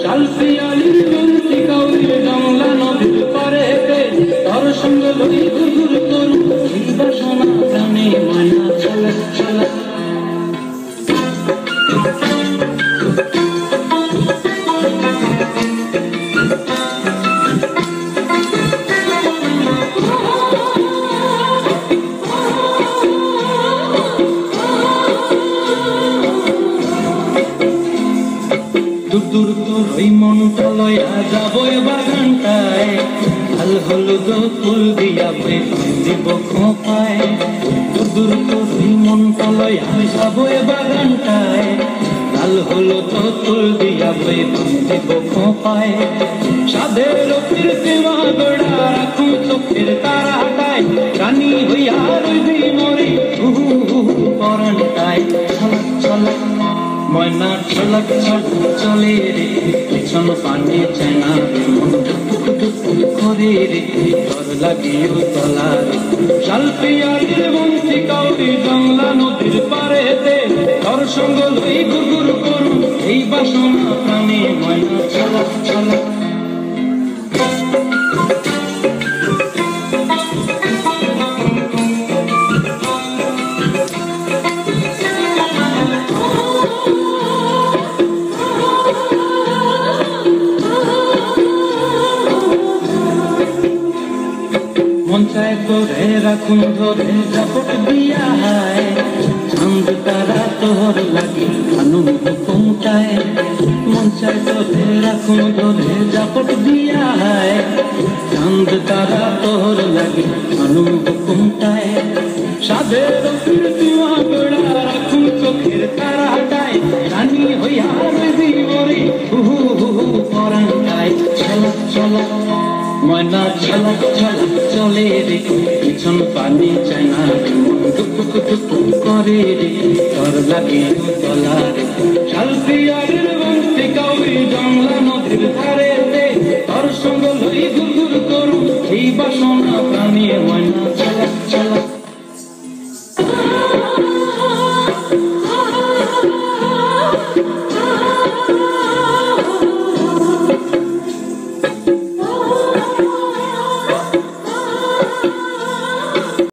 শাল পিয়ালির বন্তি কাউরি জংলা নদীর পারেতে তোর সঙ্গ লই ঘুরঘুর করু এই বাসনা প্রাণে ময়না ছলক ছলক দূর তোর ওই মনটা লয়া যাবো বাগানটায় লাল হলুদ ফুল দিয়া বই দিব খোপায় দূর তোর ওই মনটা লয়া যাবো বাগানটায় লাল হলুদ ফুল দিয়া বই দিব খোপায় সাধের কীর্তিমা গোড়া রাখুন চোখের তারা হাটায় রানী হইয়া রইবি মরে পরানটায় ছলক ছলক ময়না ছলক ছলক চলে রে পিছন পানি চেনা মন টুক টুক করে রে তোর লাগিও তলা রে শাল পিয়ালির বন্তি কাউরি জংলা নদীর পারেতে তোর সঙ্গ লই ঘুরঘুর করু এই বাসনা প্রাণে ময়না ছলক ছলক মঞ্চায় করে রাখুন ধরে জাপট দিয়া হায় চাঁদ তারা তোর লাগি আনুম হুকুমটায় মঞ্চায় করে রাখুন ধরে জাপট দিয়া হায় চাঁদ তারা তোর লাগি আনুম হুকুমটায় সাধের কীর্তিমা গোড়া রাখুন চোখের তারা হাটায় রানী হইয়া রইবি মরে হু পরানটায় ছলক ছলক ময়না ছলক ছলক চলে রে পিছন পানি চায়না টুক টুক করে রে তোর লাগে তলা রে শাল পিয়ালির বন্তি কাউরি জংলা নদীর ধারে তোর সঙ্গ লই ঘুরঘুর করু এই বাসনা প্রাণে